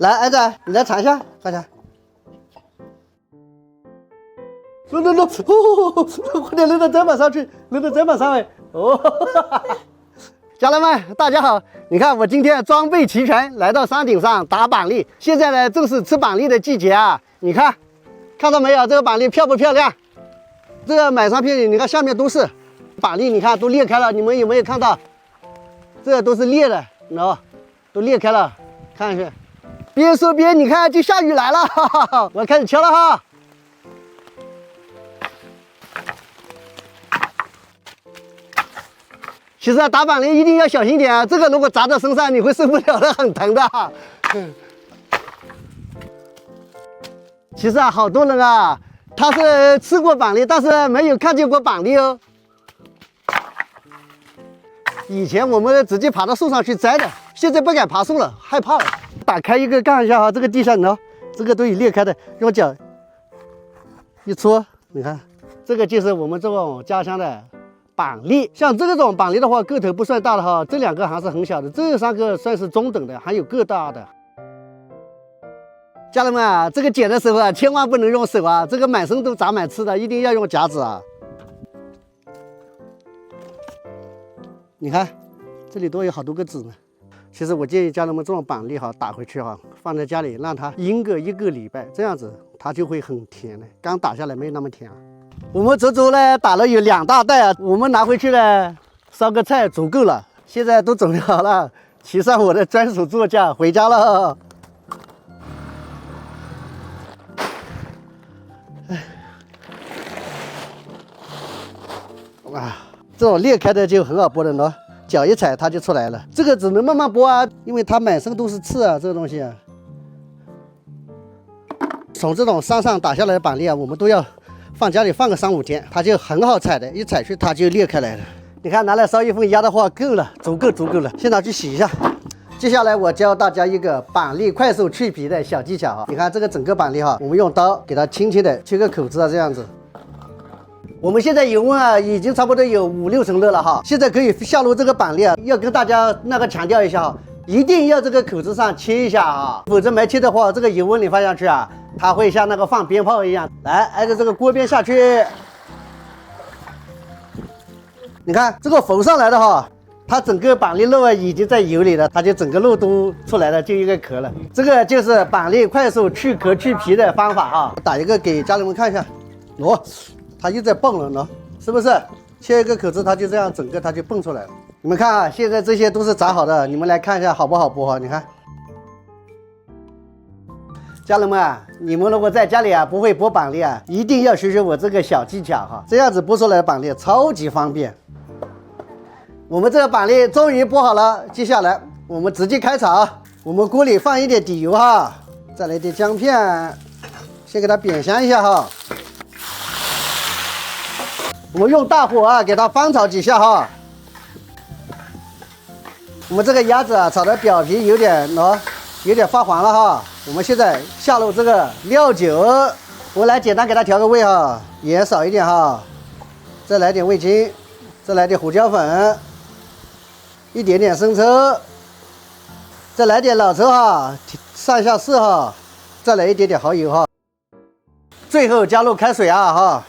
来，儿子，你来尝一下，快点。扔，快点扔到砧板上去，扔到砧板上哎！哦，家人们，大家好！你看我今天装备齐全，来到山顶上打板栗。现在呢，正是吃板栗的季节啊！你看，看到没有？这个板栗漂不漂亮？这个满山遍野，你看下面都是板栗，你看都裂开了。你们有没有看到？这都是裂的，你知道吧？都裂开了，看一下。边说边，你看就下雨来了，哈哈哈！我开始敲了哈。其实啊，打板栗一定要小心点啊，这个如果砸到身上，你会受不了的，很疼的。其实啊，好多人啊，他是吃过板栗，但是没有看见过板栗哦。以前我们直接爬到树上去摘的，现在不敢爬树了，害怕了。打开一个看一下哈，这个地上呢，这个都有裂开的，用脚一戳，你看，这个就是我们这种家乡的板栗。像这种板栗的话，个头不算大的哈，这两个还是很小的，这三个算是中等的，还有个大的。家人们啊，这个剪的时候啊，千万不能用手啊，这个满身都长满刺的，一定要用夹子啊。你看，这里都有好多个籽呢。其实我建议家人们这种板栗哈，打回去哈，放在家里让它阴个1个礼拜，这样子它就会很甜的。刚打下来没有那么甜啊。我们足足呢打了有2大袋啊，我们拿回去呢烧个菜足够了。现在都准备好了，骑上我的专属座驾回家了。哇，这种裂开的就很好剥的呢，脚一踩它就出来了。这个只能慢慢剥啊，因为它满身都是刺啊，这个东西啊。从这种山上打下来的板栗啊，我们都要放家里放个3、5天，它就很好踩的，一踩去它就裂开来了。你看拿来烧一份鸭的话够了，足够了。现在去洗一下。接下来我教大家一个板栗快速去皮的小技巧哈。你看这个整个板栗哈，我们用刀给它轻轻的切个口子啊，这样子。我们现在油温啊，已经差不多有5、6成热了哈。现在可以下入这个板栗啊，要跟大家强调一下哈，一定要这个口子上切一下啊，否则没切的话，这个油温你放下去啊，它会像那个放鞭炮一样。来，挨着这个锅边下去。你看这个浮上来的哈，它整个板栗肉啊已经在油里了，它就整个肉都出来了，就一个壳了。这个就是板栗快速去壳去皮的方法哈。打一个给家人们看一下，哦。它又在蹦了呢，是不是？切一个口子，它就这样，整个它就蹦出来了。你们看啊，现在这些都是炸好的，你们来看一下好不好剥哈？你看，家人们啊，你们如果在家里啊不会剥板栗啊，一定要学学我这个小技巧哈，这样子剥出来的板栗超级方便。我们这个板栗终于剥好了，接下来我们直接开炒。我们锅里放一点底油哈，再来点姜片，先给它煸香一下哈。我们用大火啊，给它翻炒几下哈。我们这个鸭子啊，炒的表皮有点发黄了哈。我们现在下入这个料酒，我来简单给它调个味哈，盐少一点哈，再来点味精，再来点胡椒粉，一点点生抽，再来点老抽哈，上下色哈，再来一点点蚝油哈，最后加入开水啊哈。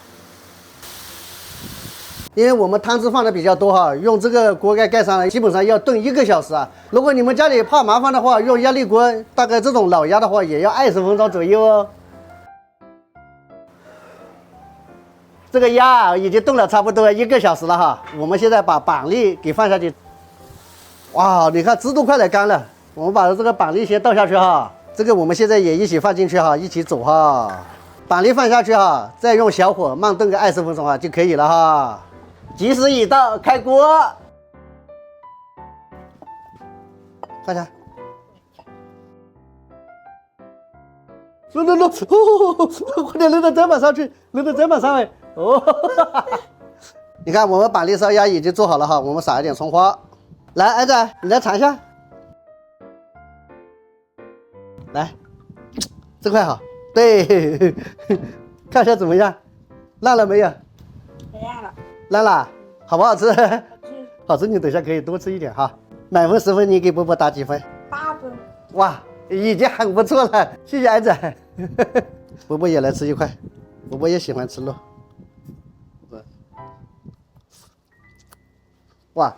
因为我们汤汁放的比较多哈，用这个锅盖盖上来，基本上要炖1个小时啊。如果你们家里怕麻烦的话，用压力锅，大概这种老鸭的话也要20分钟左右哦。这个鸭啊已经炖了差不多1个小时了哈，我们现在把板栗给放下去。哇，你看汁都快来干了，我们把这个板栗先倒下去哈，这个我们现在也一起放进去哈，一起煮哈。板栗放下去哈，再用小火慢炖个20分钟啊就可以了哈。计时已到，开锅，看看，扔，快点扔到砧板上去，扔到砧板上哎，哦，你看我们板栗烧鸭已经做好了哈，我们撒一点葱花，来，儿子，你来尝一下，来，这块好，对，看一下怎么样，烂了没有？烂了。烂了，好不好吃？好吃。好吃，你等下可以多吃一点哈。满分10分，你给波波打几分8分。哇，已经很不错了，谢谢安仔。伯伯也来吃一块，伯伯也喜欢吃肉。哇，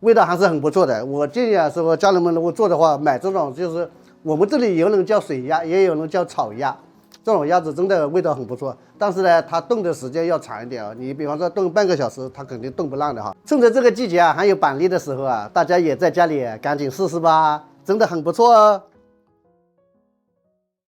味道还是很不错的。我建议啊，说家人们如果做的话，买这种就是我们这里有人叫水鸭，也有人叫炒鸭，这种鸭子真的味道很不错。但是呢，它炖的时间要长一点啊。你比方说炖半个小时，它肯定炖不烂的哈。趁着这个季节啊，还有板栗的时候啊，大家也在家里赶紧试试吧，真的很不错哦。